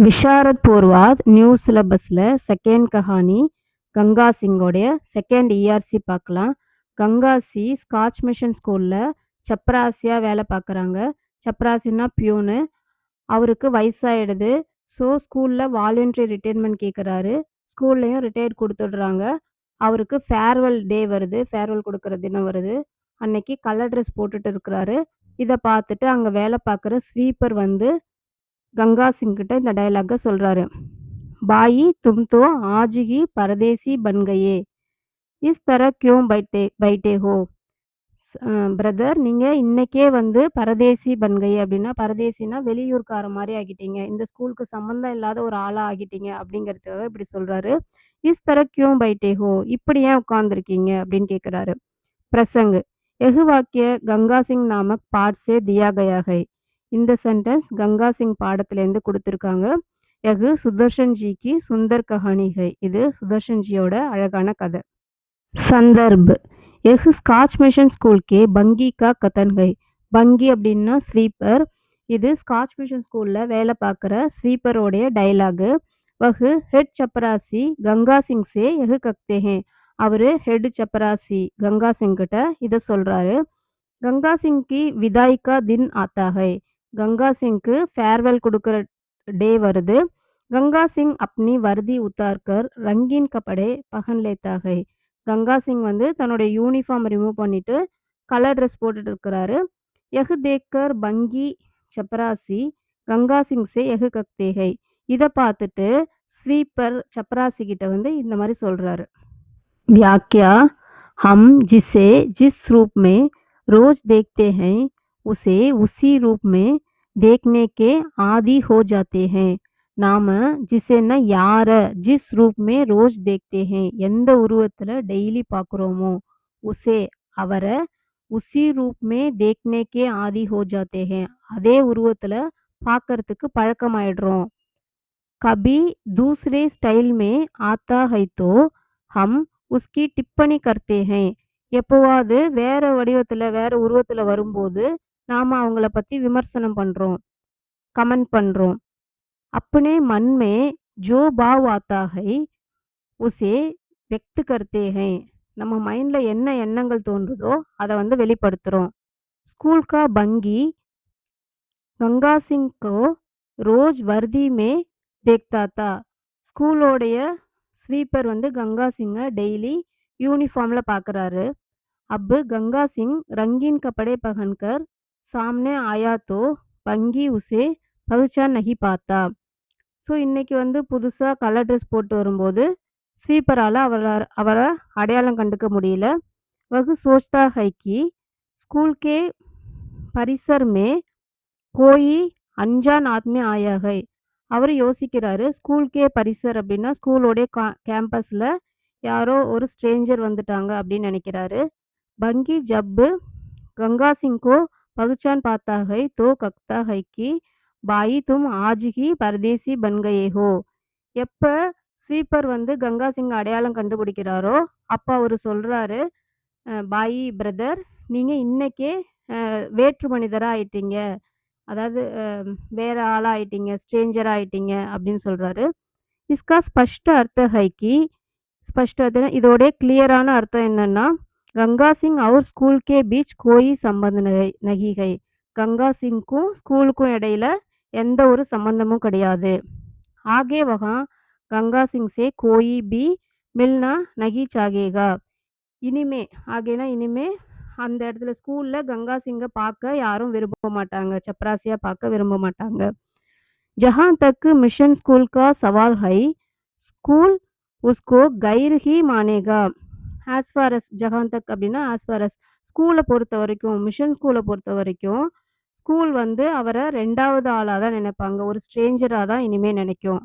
Visharad Purvardh new சிலபஸில் second Kahani Ganga சிங்கோடைய second ERC பார்க்கலாம். Ganga C Scotch mission ஸ்கூலில் சப்ராசியாக வேலை பார்க்குறாங்க. சப்ராசின்னா பியூனு. அவருக்கு வயசாகிடுது. ஸோ ஸ்கூலில் வாலண்டரி ரிட்டைர்மெண்ட் கேட்குறாரு. ஸ்கூல்லையும் ரிட்டையர்ட் கொடுத்துடுறாங்க. அவருக்கு ஃபேர்வெல் டே வருது, ஃபேர்வெல் கொடுக்குற தினம் வருது. அன்னைக்கு கலர் ட்ரெஸ் போட்டுட்டு இருக்கிறாரு. இதை பார்த்துட்டு அங்கே வேலை பார்க்குற ஸ்வீப்பர் வந்து கங்கா சிங் கிட்ட இந்த டயலாக சொல்றாரு. பாயி தும் தோ ஆஜ் he Paradesi bun Gaye, is தர கியூ பைட்டே ஹோ. பிரதர், நீங்கள் இன்னைக்கே வந்து பரதேசி பன்கையே அப்படின்னா, பரதேசினா வெளியூர்கார மாதிரி ஆகிட்டீங்க, இந்த ஸ்கூலுக்கு சம்மந்தம் இல்லாத ஒரு ஆளாக ஆகிட்டீங்க அப்படிங்கிறதுக்காக இப்படி சொல்கிறாரு. இஸ் தர கியூ பைட்டே ஹோ, இப்படி ஏன் உட்காந்துருக்கீங்க அப்படின்னு கேட்குறாரு. பிரசங்க் எஹு வாக்கிய கங்கா சிங் நாமக் பாட் சே தியா கயா ஹை. இந்த சென்டென்ஸ் கங்கா சிங் பாடத்துலேருந்து கொடுத்துருக்காங்க. எஹு சுதர்ஷன் ஜிக்கு சுந்தர் கஹானி ஹை. இது சுதர்ஷன் ஜியோட அழகான கதை. சந்தர்ப் எஹ் ஸ்காட்ச் மிஷன் ஸ்கூல் கே பங்கி கா கதன் ஹை. பங்கி அப்படின்னா ஸ்வீப்பர். இது ஸ்காட்ச் மிஷன் ஸ்கூலில் வேலை பார்க்குற ஸ்வீப்பரோடைய டைலாகு. வஹு ஹெட் சப்பராசி கங்கா சிங் சே எஹு கக்தே ஹே. அவர் ஹெட் சப்பராசி கங்கா சிங் கிட்ட இதை சொல்கிறாரு. கங்கா சிங் கி விதாய் கா தின் ஆத்தா ஹை. கங்கா சிங்க்கு ஃபேர்வெல் கொடுக்குற டே வருது. கங்கா சிங் அப்னி வர்தி உத்தார்கர் ரங்கீன் கப்படே பகன் லேத்தா ஹை. கங்கா சிங் வந்து தன்னுடைய யூனிஃபார்ம் ரிமூவ் பண்ணிட்டு கலர் ட்ரெஸ் போட்டுட்டு இருக்கிறாரு. எஹு தேக்கர் பங்கி சப்ராசி கங்கா சிங் சே எஹு கக்தே ஹை. இதை பார்த்துட்டு ஸ்வீப்பர் சப்ராசி கிட்ட வந்து இந்த மாதிரி சொல்றாரு. व्याख्या हम जिसे जिस रूप में रोज देखते हैं उसे उसी रूप में देखने के आदी हो जाते हैं. நாம் ஜிசேன்னா யாரை, ஜிஸ் ரூப் மே ரோஜ் தேக்தே ஹே எந்த உருவத்தில் டெய்லி பார்க்குறோமோ, உசே அவரை, உசி ரூப் மே தேக்னேக்கே ஆதி ஹோ ஜாத்தே ஹே அதே உருவத்தில் பார்க்கறதுக்கு பழக்கமாயிடுறோம். கபி தூசரே ஸ்டைல் மே ஆத்தா ஹை தோ ஹம் உஸ்கி டிப்பணி கர்த்தே ஹே. எப்போவாது வேற வடிவத்தில் வேற உருவத்தில் வரும்போது நாம் அவங்கள பற்றி விமர்சனம் பண்ணுறோம், கமெண்ட் பண்ணுறோம். अपने मन में जो भाव आता है उसे व्यक्त करते हैं. நம்ம மைண்டில் என்ன எண்ணங்கள் தோன்றுதோ அதை வந்து வெளிப்படுத்துகிறோம். ஸ்கூல் கா பங்கி கங்கா சிங் கோ ரோஜ் வர்தி மே தேக்தா தா. ஸ்கூலோடைய ஸ்வீப்பர் வந்து கங்கா சிங்கை டெய்லி யூனிஃபார்மில் பார்க்குறாரு. அப்பு கங்கா சிங் ரங்கீன் கப்படே பகன்கர் சாம்னே ஆயா தோ பங்கி உசே பகுச்சான் நகி பார்த்தா. ஸோ இன்றைக்கி வந்து புதுசாக கலர் ட்ரெஸ் போட்டு வரும்போது ஸ்வீப்பரால் அவரை அடையாளம் கண்டுக்க முடியல. வகு சோச்தா ஹை கி ஸ்கூல் கே பரிசர் மே கோயி அஞ்சான் ஆத்மே ஆயா ஹை. அவர் யோசிக்கிறாரு, ஸ்கூல் கே பரிசர் அப்படின்னா ஸ்கூலோடைய கேம்பஸில் யாரோ ஒரு ஸ்ட்ரேஞ்சர் வந்துட்டாங்க அப்படின்னு நினைக்கிறாரு. பங்கி ஜப்பு கங்கா சிங் கோ பகுச்சான் பார்த்தா ஹை தோ கக்தா ஹை கி பாயி தும் ஆஜ் ஹி பரதேசி பன் கயே ஹோ. எப்போ ஸ்வீப்பர் வந்து கங்கா சிங் அடையாளம் கண்டுபிடிக்கிறாரோ அப்போ அவர் சொல்கிறாரு, பாயி பிரதர், நீங்கள் இன்னைக்கே வேற்று மனிதராக ஆயிட்டீங்க, அதாவது வேற ஆளாக ஆயிட்டீங்க, ஸ்ட்ரேஞ்சராக ஆயிட்டீங்க அப்படின்னு சொல்கிறாரு. இஸ்கா ஸ்பஷ்ட அர்த்த ஹைக்கி, ஸ்பஷ்ட அர்த்தம் இதோடைய கிளியரான அர்த்தம் என்னன்னா, கங்கா சிங் அவர் ஸ்கூல் கே பீச் கோயி சம்பந்த நகி ஹை. கங்கா சிங்க்கும் ஸ்கூலுக்கும் இடையில எந்த ஒரு சம்பந்தமும் கிடையாது. ஆகே வகா கங்கா சிங் சே கோயி பி மில்னா நகி சாகேகா. இனிமே, ஆகேனா இனிமே, அந்த இடத்துல ஸ்கூலில் கங்கா சிங்கை பார்க்க யாரும் விரும்ப மாட்டாங்க, சப்ராசியாக பார்க்க விரும்ப மாட்டாங்க. ஜஹான் தக் மிஷன் ஸ்கூல் கா சவால் ஹை ஸ்கூல் உஸ்கோ கைர் ஹி மானேகா. ஆஸ் ஃபார் அஸ் ஜஹான் தக் அப்படின்னா ஆஸ் ஃபார் அஸ், ஸ்கூலை பொறுத்த வரைக்கும், மிஷன் ஸ்கூலை பொறுத்த வரைக்கும் ஸ்கூல் வந்து அவரை ரெண்டாவது ஆளாக தான் நினைப்பாங்க, ஒரு ஸ்ட்ரேஞ்சராக தான் இனிமேல் நினைக்கும்.